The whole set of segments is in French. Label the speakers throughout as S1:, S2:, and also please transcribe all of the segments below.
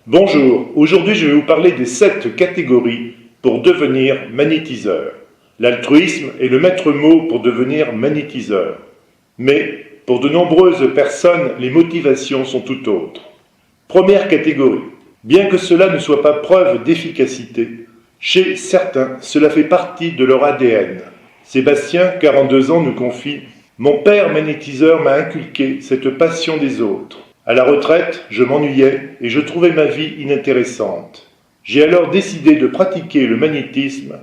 S1: Bonjour, aujourd'hui je vais vous parler des 7 catégories pour devenir magnétiseur. L'altruisme est le maître mot pour devenir magnétiseur. Mais pour de nombreuses personnes, les motivations sont tout autres. Première catégorie. Bien que cela ne soit pas preuve d'efficacité, chez certains, cela fait partie de leur ADN. Sébastien, 42 ans, nous confie « Mon père magnétiseur m'a inculqué cette passion des autres. À la retraite, je m'ennuyais et je trouvais ma vie inintéressante. J'ai alors décidé de pratiquer le magnétisme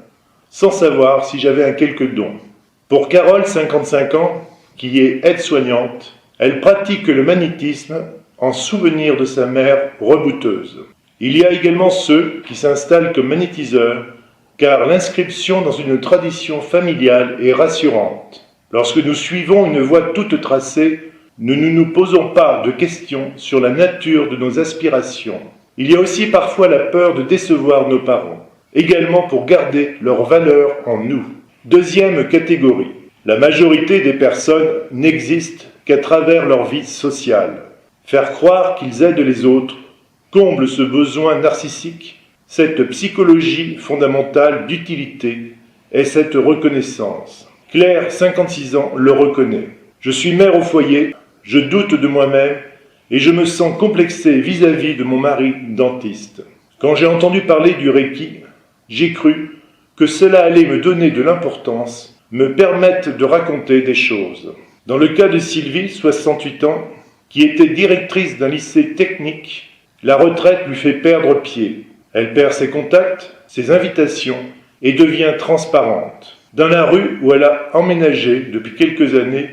S1: sans savoir si j'avais un quelque don. » Pour Carole, 55 ans, qui est aide-soignante, elle pratique le magnétisme en souvenir de sa mère rebouteuse. Il y a également ceux qui s'installent comme magnétiseurs car l'inscription dans une tradition familiale est rassurante. Lorsque nous suivons une voie toute tracée, nous ne nous posons pas de questions sur la nature de nos aspirations. Il y a aussi parfois la peur de décevoir nos parents, également pour garder leur valeur en nous. Deuxième catégorie. La majorité des personnes n'existent qu'à travers leur vie sociale. Faire croire qu'ils aident les autres comble ce besoin narcissique, cette psychologie fondamentale d'utilité et cette reconnaissance. Claire, 56 ans, le reconnaît. Je suis mère au foyer, je doute de moi-même et je me sens complexée vis-à-vis de mon mari dentiste. Quand j'ai entendu parler du Reiki, j'ai cru que cela allait me donner de l'importance, me permettre de raconter des choses. Dans le cas de Sylvie, 68 ans, qui était directrice d'un lycée technique, la retraite lui fait perdre pied. Elle perd ses contacts, ses invitations et devient transparente. Dans la rue où elle a emménagé depuis quelques années,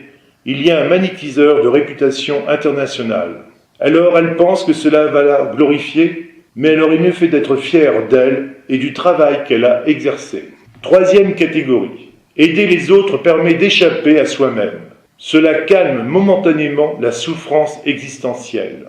S1: il y a un magnétiseur de réputation internationale. Alors elle pense que cela va la glorifier, mais elle aurait mieux fait d'être fière d'elle et du travail qu'elle a exercé. Troisième catégorie. Aider les autres permet d'échapper à soi-même. Cela calme momentanément la souffrance existentielle.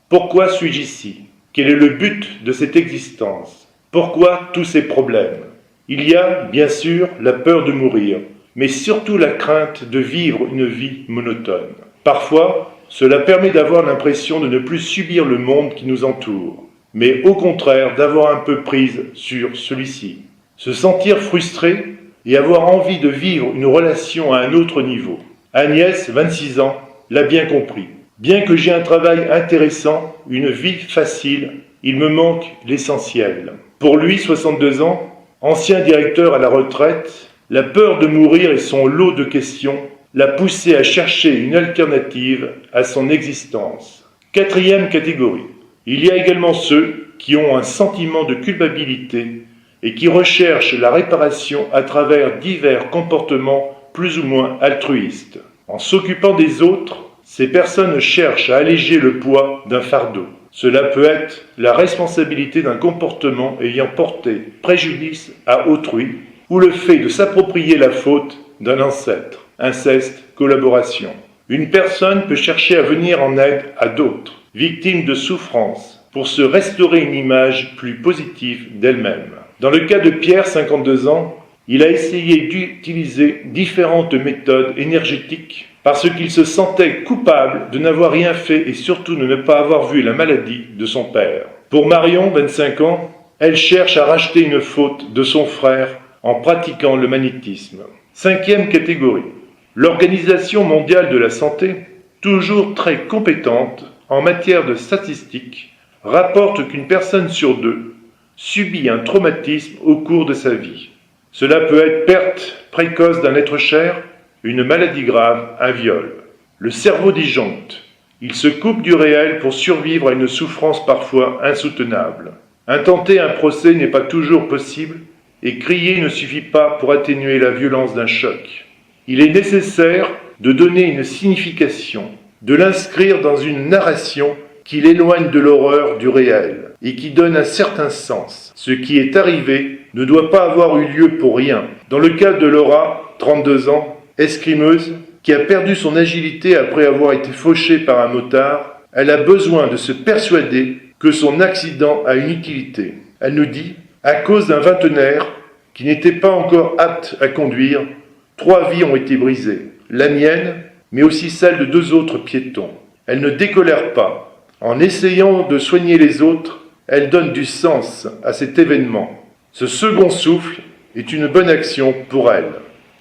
S1: Pourquoi suis-je ici? Quel est le but de cette existence? Pourquoi tous ces problèmes? Il y a, bien sûr, la peur de mourir, mais surtout la crainte de vivre une vie monotone. Parfois, cela permet d'avoir l'impression de ne plus subir le monde qui nous entoure, mais au contraire d'avoir un peu prise sur celui-ci. Se sentir frustré et avoir envie de vivre une relation à un autre niveau. Agnès, 26 ans, l'a bien compris. Bien que j'ai un travail intéressant, une vie facile, il me manque l'essentiel. Pour lui, 62 ans, ancien directeur à la retraite, la peur de mourir et son lot de questions l'a poussé à chercher une alternative à son existence. Quatrième catégorie. Il y a également ceux qui ont un sentiment de culpabilité et qui recherchent la réparation à travers divers comportements plus ou moins altruistes. En s'occupant des autres, ces personnes cherchent à alléger le poids d'un fardeau. Cela peut être la responsabilité d'un comportement ayant porté préjudice à autrui ou le fait de s'approprier la faute d'un ancêtre, inceste, collaboration. Une personne peut chercher à venir en aide à d'autres, victimes de souffrance, pour se restaurer une image plus positive d'elle-même. Dans le cas de Pierre, 52 ans, il a essayé d'utiliser différentes méthodes énergétiques parce qu'il se sentait coupable de n'avoir rien fait et surtout de ne pas avoir vu la maladie de son père. Pour Marion, 25 ans, elle cherche à racheter une faute de son frère en pratiquant le magnétisme. Cinquième catégorie. L'Organisation mondiale de la santé, toujours très compétente en matière de statistiques, rapporte qu'une personne sur deux subit un traumatisme au cours de sa vie. Cela peut être perte précoce d'un être cher, une maladie grave, un viol. Le cerveau disjoncte. Il se coupe du réel pour survivre à une souffrance parfois insoutenable. Intenter un procès n'est pas toujours possible et crier ne suffit pas pour atténuer la violence d'un choc. Il est nécessaire de donner une signification, de l'inscrire dans une narration qui l'éloigne de l'horreur du réel et qui donne un certain sens. Ce qui est arrivé ne doit pas avoir eu lieu pour rien. Dans le cas de Laura, 32 ans, escrimeuse, qui a perdu son agilité après avoir été fauchée par un motard, elle a besoin de se persuader que son accident a une utilité. Elle nous dit, à cause d'un vingtenaire qui n'était pas encore apte à conduire, 3 vies ont été brisées. La mienne, mais aussi celle de 2 autres piétons. Elle ne décolère pas. En essayant de soigner les autres, Elle donne du sens à cet événement. Ce second souffle est une bonne action pour elle.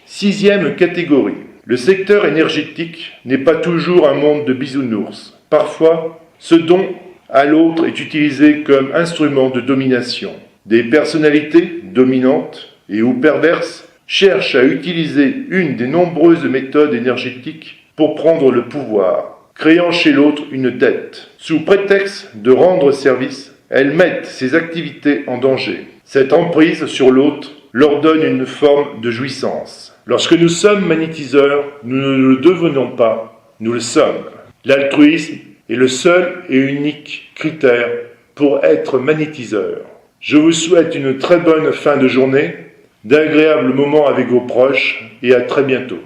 S1: 6e catégorie. Le secteur énergétique n'est pas toujours un monde de bisounours. Parfois, ce don à l'autre est utilisé comme instrument de domination. Des personnalités dominantes et ou perverses cherchent à utiliser une des nombreuses méthodes énergétiques pour prendre le pouvoir, créant chez l'autre une dette. Sous prétexte de rendre service, elles mettent ces activités en danger. Cette emprise sur l'autre leur donne une forme de jouissance. Lorsque nous sommes magnétiseurs, nous ne le devenons pas, nous le sommes. L'altruisme est le seul et unique critère pour être magnétiseur. Je vous souhaite une très bonne fin de journée, d'agréables moments avec vos proches et à très bientôt.